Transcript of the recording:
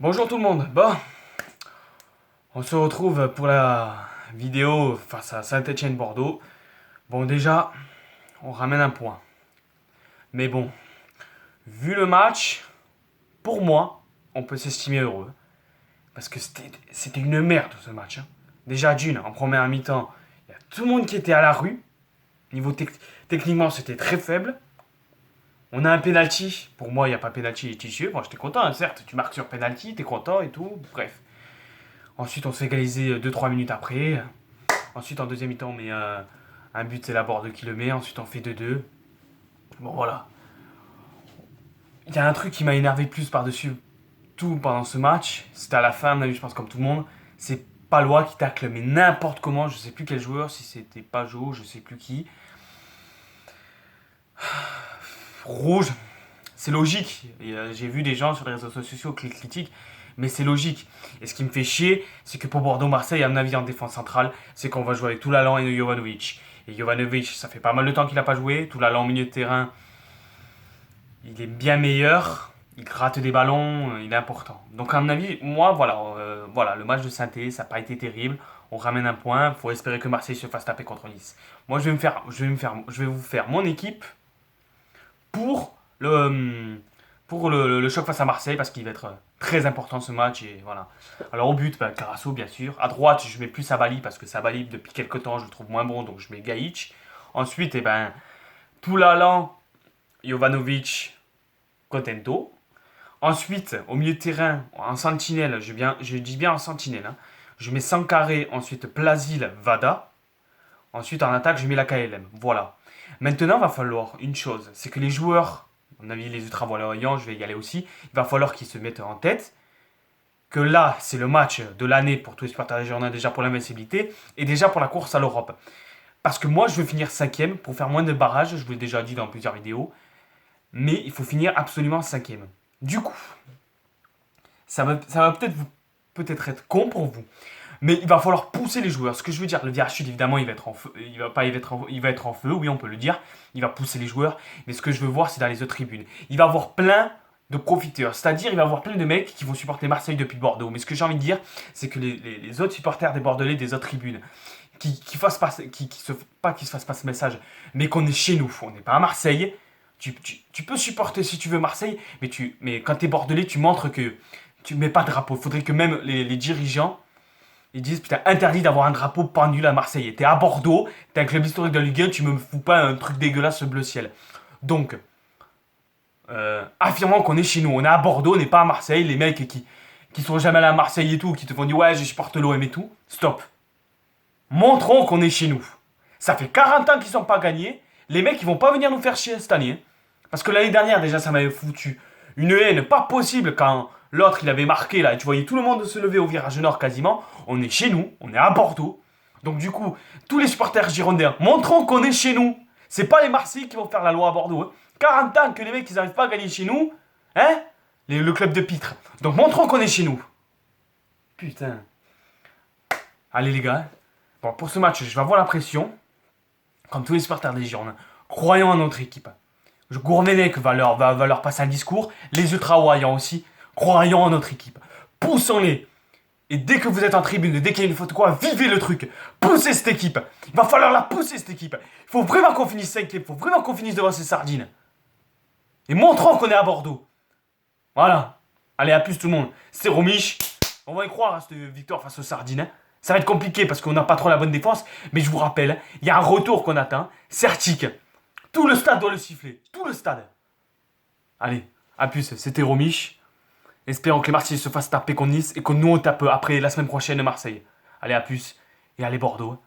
Bonjour tout le monde. Bon, on se retrouve pour la vidéo face à Saint-Étienne-Bordeaux. Bon, déjà, on ramène un point. Mais bon, vu le match, pour moi, on peut s'estimer heureux. Parce que c'était une merde ce match, hein. Déjà d'une, en première mi-temps, il y a tout le monde qui était à la rue. Niveau techniquement, c'était très faible. On a un penalty. Pour moi, il n'y a pas penalty litigieux. Moi, j'étais content, hein, certes. Tu marques sur penalty, t'es content et tout. Bref. Ensuite, on se fait égaliser 2-3 minutes après. Ensuite, en deuxième mi-temps, on met un but, c'est la Bordeaux qui le met. Ensuite, on fait 2-2. Bon, voilà. Il y a un truc qui m'a énervé plus par-dessus tout pendant ce match. C'était à la fin, à mon avis, je pense, comme tout le monde. C'est Palois qui tacle, mais n'importe comment. Je sais plus quel joueur, si c'était Pajot, je sais plus qui. Rouge. C'est logique. J'ai vu des gens sur les réseaux sociaux qui critiquent, mais c'est logique. Et ce qui me fait chier, c'est que pour Bordeaux-Marseille, à mon avis, en défense centrale, c'est qu'on va jouer avec Toulalan et Jovanovic. Et Jovanovic, ça fait pas mal de temps qu'il n'a pas joué. Toulalan au milieu de terrain, il est bien meilleur. Il gratte des ballons, il est important. Donc à mon avis, moi, voilà, le match de Saint-Étienne, ça n'a pas été terrible. On ramène un point. Il faut espérer que Marseille se fasse taper contre Nice. Moi, je vais vous faire mon équipe pour le choc face à Marseille parce qu'il va être très important ce match. Et voilà. Alors au but, Carasso bien sûr. À droite, je mets plus Sabali parce que Sabali depuis quelques temps je le trouve moins bon, donc je mets Gaïch. Ensuite, Toulalan, Jovanovic, Contento. Ensuite, au milieu de terrain, en sentinelle, je dis bien en sentinelle, hein, je mets Sankaré, ensuite Plasil, Vada. Ensuite, en attaque, je mets la KLM. Voilà. Maintenant, il va falloir une chose, c'est que les joueurs, à mon avis, les ultra-voyants, je vais y aller aussi, il va falloir qu'ils se mettent en tête que là, c'est le match de l'année pour tous les supporters régionaux, déjà pour l'invincibilité et déjà pour la course à l'Europe. Parce que moi, je veux finir cinquième pour faire moins de barrages, je vous l'ai déjà dit dans plusieurs vidéos, mais il faut finir absolument cinquième. Du coup, ça va peut-être être con pour vous, mais il va falloir pousser les joueurs. Ce que je veux dire, le Virachute, évidemment, il va être en feu. Il va être en feu, oui, on peut le dire. Il va pousser les joueurs. Mais ce que je veux voir, c'est dans les autres tribunes. Il va avoir plein de profiteurs. C'est-à-dire, il va avoir plein de mecs qui vont supporter Marseille depuis Bordeaux. Mais ce que j'ai envie de dire, c'est que les autres supporters des Bordelais, des autres tribunes, qui fassent passer, pas qu'ils se fassent passer ce message, mais qu'on est chez nous. On n'est pas à Marseille. Tu peux supporter si tu veux Marseille, mais quand tu es Bordelais, tu montres que tu mets pas de drapeau. Il faudrait que même les dirigeants ils disent putain, interdit d'avoir un drapeau pendu à Marseille. T'es à Bordeaux, t'es un club historique de Ligue 1, tu me fous pas un truc dégueulasse bleu ciel. Donc, affirmons qu'on est chez nous. On est à Bordeaux, on n'est pas à Marseille. Les mecs qui sont jamais allés à Marseille et tout, qui te font dire ouais, je supporte l'OM et tout. Stop. Montrons qu'on est chez nous. Ça fait 40 ans qu'ils sont pas gagnés. Les mecs, ils vont pas venir nous faire chier cette année. Parce que l'année dernière, déjà, ça m'avait foutu une haine pas possible quand l'autre, il avait marqué là. Tu voyais tout le monde se lever au virage nord quasiment. On est chez nous, on est à Bordeaux. Donc du coup, tous les supporters girondins, montrons qu'on est chez nous. C'est pas les Marseillais qui vont faire la loi à Bordeaux, hein. 40 ans que les mecs, ils n'arrivent pas à gagner chez nous. Hein, le club de Pitre. Donc montrons qu'on est chez nous. Putain. Allez les gars. Bon, pour ce match, je vais avoir la pression. Comme tous les supporters des Girondins. Croyons en notre équipe. Gourvenec va leur passer un discours. Les ultra-voyants aussi. Croyons en notre équipe. Poussons-les. Et dès que vous êtes en tribune, dès qu'il y a une faute quoi, vivez le truc. Poussez cette équipe. Il va falloir la pousser cette équipe. Il faut vraiment qu'on finisse cinquième. Il faut vraiment qu'on finisse devant ces sardines. Et montrons qu'on est à Bordeaux. Voilà. Allez, à plus tout le monde. C'est Romiche. On va y croire à cette victoire face aux sardines, hein. Ça va être compliqué parce qu'on n'a pas trop la bonne défense. Mais je vous rappelle, il y a un retour qu'on atteint. Certique. Tout le stade doit le siffler. Tout le stade. Allez, à plus. C'était Romiche. Espérons que les Marseillais se fassent taper contre Nice et que nous on tape après la semaine prochaine Marseille. Allez, à plus. Et allez Bordeaux.